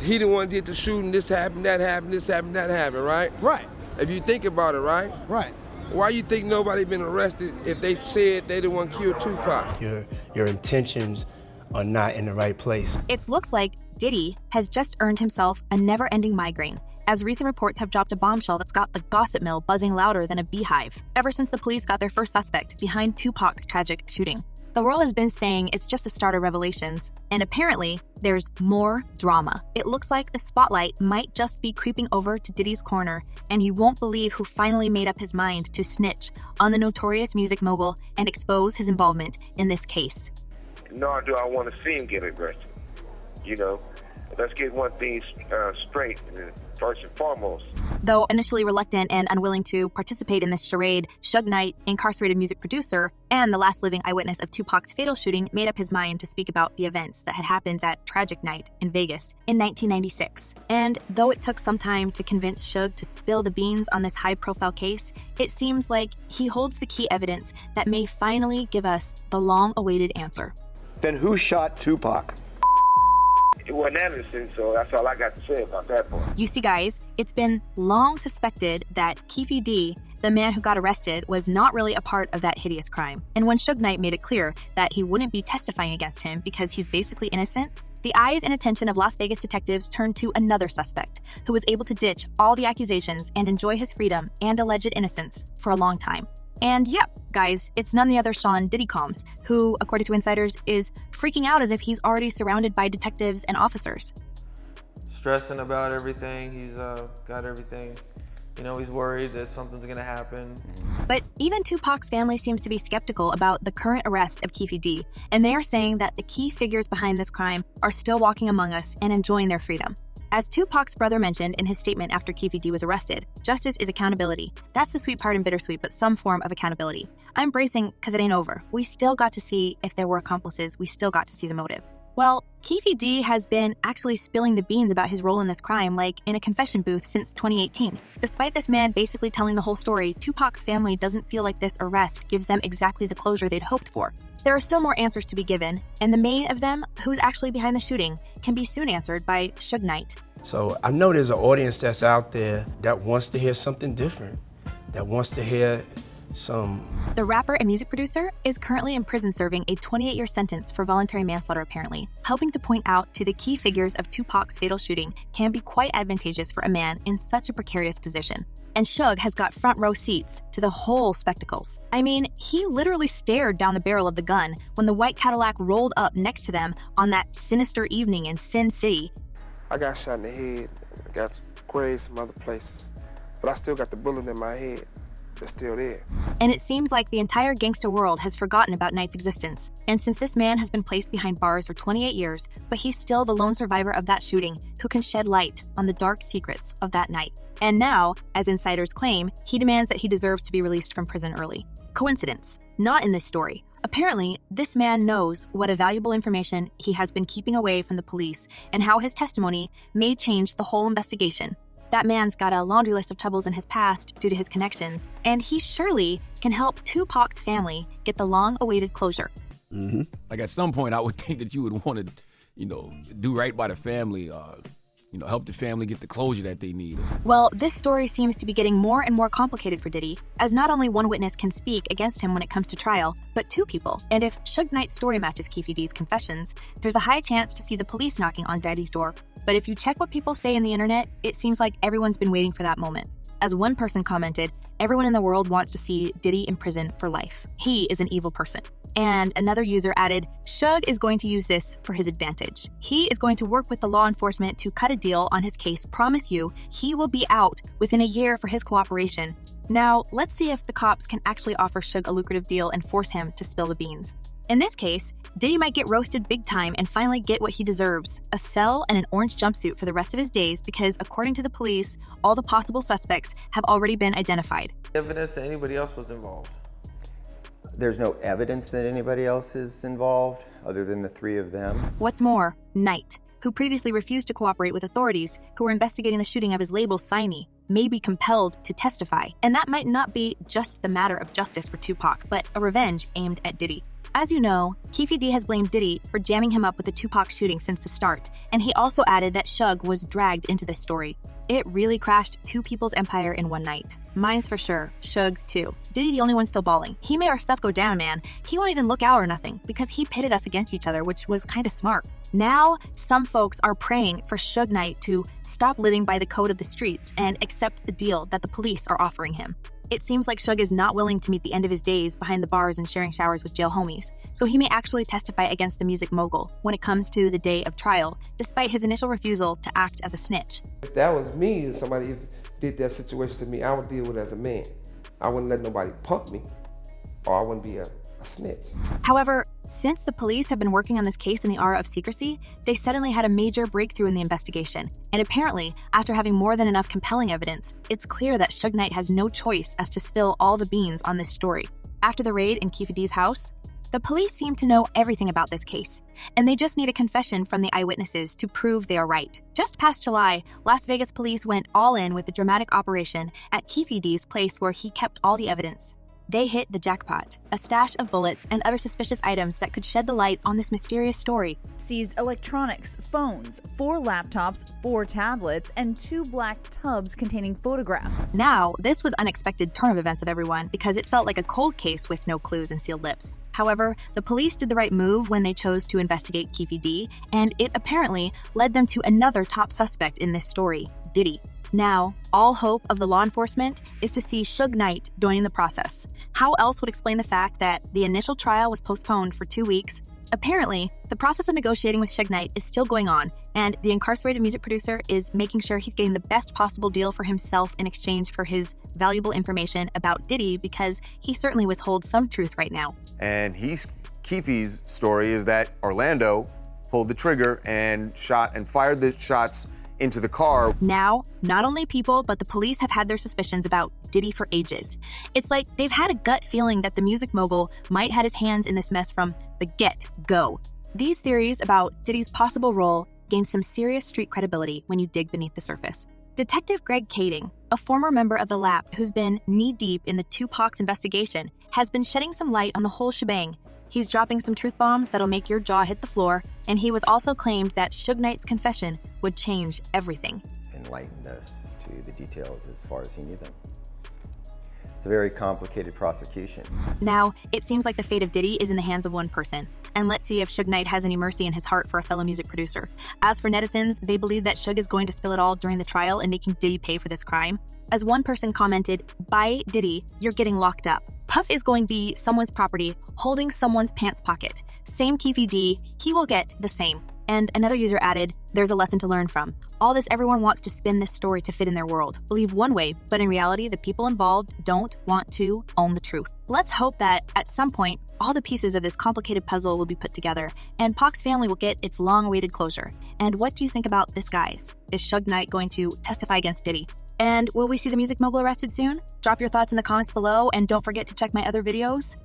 he the one did the shooting, this happened, that happened, this happened, that happened, right? Right. If you think about it, right? Right. Why you think nobody been arrested if they said they the one killed Tupac? Your intentions are not in the right place. It looks like Diddy has just earned himself a never-ending migraine, as recent reports have dropped a bombshell that's got the gossip mill buzzing louder than a beehive, ever since the police got their first suspect behind Tupac's tragic shooting. The world has been saying it's just the start of revelations, and apparently, there's more drama. It looks like the spotlight might just be creeping over to Diddy's corner, and you won't believe who finally made up his mind to snitch on the notorious music mogul and expose his involvement in this case. Nor do I want to see him get arrested. You know, let's get one thing straight, first and foremost. Though initially reluctant and unwilling to participate in this charade, Suge Knight, incarcerated music producer, and the last living eyewitness of Tupac's fatal shooting, made up his mind to speak about the events that had happened that tragic night in Vegas in 1996. And though it took some time to convince Suge to spill the beans on this high-profile case, it seems like he holds the key evidence that may finally give us the long-awaited answer. Then who shot Tupac? It wasn't Anderson, so that's all I got to say about that point. You see, guys, it's been long suspected that Keffe D, the man who got arrested, was not really a part of that hideous crime. And when Suge Knight made it clear that he wouldn't be testifying against him because he's basically innocent, the eyes and attention of Las Vegas detectives turned to another suspect, who was able to ditch all the accusations and enjoy his freedom and alleged innocence for a long time. And yep, guys, it's none the other Sean Diddy Combs, who, according to insiders, is freaking out as if he's already surrounded by detectives and officers. Stressing about everything, he's got everything. You know, he's worried that something's gonna happen. But even Tupac's family seems to be skeptical about the current arrest of Keffe D, and they are saying that the key figures behind this crime are still walking among us and enjoying their freedom. As Tupac's brother mentioned in his statement after Keffe D was arrested, justice is accountability. That's the sweet part in bittersweet, but some form of accountability. I'm bracing because it ain't over. We still got to see if there were accomplices. We still got to see the motive. Well, Keffe D has been actually spilling the beans about his role in this crime like in a confession booth since 2018. Despite this man basically telling the whole story, Tupac's family doesn't feel like this arrest gives them exactly the closure they'd hoped for. There are still more answers to be given, and the main of them, who's actually behind the shooting, can be soon answered by Suge Knight. So I know there's an audience that's out there that wants to hear something different, that wants to hear some... The rapper and music producer is currently in prison serving a 28-year sentence for voluntary manslaughter apparently, helping to point out to the key figures of Tupac's fatal shooting can be quite advantageous for a man in such a precarious position. And Suge has got front row seats to the whole spectacles. I mean, he literally stared down the barrel of the gun when the white Cadillac rolled up next to them on that sinister evening in Sin City. I got shot in the head, got sprayed some other places, but I still got the bullet in my head. It's still there. And it seems like the entire gangsta world has forgotten about Knight's existence. And since this man has been placed behind bars for 28 years, but he's still the lone survivor of that shooting who can shed light on the dark secrets of that night. And now, as insiders claim, he demands that he deserves to be released from prison early. Coincidence? Not in this story. Apparently, this man knows what a valuable information he has been keeping away from the police and how his testimony may change the whole investigation. That man's got a laundry list of troubles in his past due to his connections, and he surely can help Tupac's family get the long-awaited closure. Like at some point, I would think that you would want to, do right by the family, help the family get the closure that they need. Well, this story seems to be getting more and more complicated for Diddy, as not only one witness can speak against him when it comes to trial, but two people. And if Suge Knight's story matches Keffe D's confessions, there's a high chance to see the police knocking on Daddy's door. But if you check what people say in the internet, it seems like everyone's been waiting for that moment. As one person commented, everyone in the world wants to see Diddy in prison for life. He is an evil person. And another user added, Suge is going to use this for his advantage. He is going to work with the law enforcement to cut a deal on his case. Promise you, he will be out within a year for his cooperation. Now, let's see if the cops can actually offer Suge a lucrative deal and force him to spill the beans. In this case, Diddy might get roasted big time and finally get what he deserves, a cell and an orange jumpsuit for the rest of his days because, according to the police, all the possible suspects have already been identified. Evidence that anybody else was involved. There's no evidence that anybody else is involved other than the three of them. What's more, Knight, who previously refused to cooperate with authorities who were investigating the shooting of his label signee, may be compelled to testify. And that might not be just the matter of justice for Tupac, but a revenge aimed at Diddy. As you know, Keefe D has blamed Diddy for jamming him up with the Tupac shooting since the start, and he also added that Suge was dragged into this story. It really crashed two people's empire in one night. Mine's for sure, Suge's too. Diddy the only one still balling. He made our stuff go down, man. He won't even look out or nothing, because he pitted us against each other, which was kinda smart. Now, some folks are praying for Suge Knight to stop living by the code of the streets and accept the deal that the police are offering him. It seems like Suge is not willing to meet the end of his days behind the bars and sharing showers with jail homies, so he may actually testify against the music mogul when it comes to the day of trial, despite his initial refusal to act as a snitch. If that was me, if somebody did that situation to me, I would deal with it as a man. I wouldn't let nobody punk me, or I wouldn't be a snitch. However, since the police have been working on this case in the aura of secrecy, they suddenly had a major breakthrough in the investigation. And apparently, after having more than enough compelling evidence, it's clear that Suge Knight has no choice as to spill all the beans on this story. After the raid in Keefe D's house, the police seem to know everything about this case, and they just need a confession from the eyewitnesses to prove they are right. Just past July, Las Vegas police went all in with a dramatic operation at Keefe D's place where he kept all the evidence. They hit the jackpot, a stash of bullets and other suspicious items that could shed the light on this mysterious story. Seized electronics, phones, 4 laptops, 4 tablets, and 2 black tubs containing photographs. Now, this was unexpected turn of events of everyone because it felt like a cold case with no clues and sealed lips. However, the police did the right move when they chose to investigate Keefe D, and it apparently led them to another top suspect in this story, Diddy. Now, all hope of the law enforcement is to see Suge Knight joining the process. How else would explain the fact that the initial trial was postponed for 2 weeks? Apparently, the process of negotiating with Suge Knight is still going on, and the incarcerated music producer is making sure he's getting the best possible deal for himself in exchange for his valuable information about Diddy, because he certainly withholds some truth right now. And Keefe's story is that Orlando pulled the trigger and shot and fired the shots into the car. Now, not only people, but the police have had their suspicions about Diddy for ages. It's like they've had a gut feeling that the music mogul might have his hands in this mess from the get-go. These theories about Diddy's possible role gain some serious street credibility when you dig beneath the surface. Detective Greg Kading, a former member of the lab who's been knee-deep in the Tupac's investigation, has been shedding some light on the whole shebang. He's dropping some truth bombs that'll make your jaw hit the floor, and he was also claimed that Suge Knight's confession would change everything. Enlightened us to the details as far as he knew them. It's a very complicated prosecution. Now, it seems like the fate of Diddy is in the hands of one person, and let's see if Suge Knight has any mercy in his heart for a fellow music producer. As for netizens, they believe that Suge is going to spill it all during the trial and making Diddy pay for this crime. As one person commented, "By Diddy, you're getting locked up." Puff is going to be someone's property, holding someone's pants pocket. Same Keefe D, he will get the same. And another user added, "There's a lesson to learn from. All this everyone wants to spin this story to fit in their world. Believe one way, but in reality, the people involved don't want to own the truth." Let's hope that at some point, all the pieces of this complicated puzzle will be put together, and Pac's family will get its long-awaited closure. And what do you think about this, guys? Is Suge Knight going to testify against Diddy? And will we see the music mogul arrested soon? Drop your thoughts in the comments below, and don't forget to check my other videos.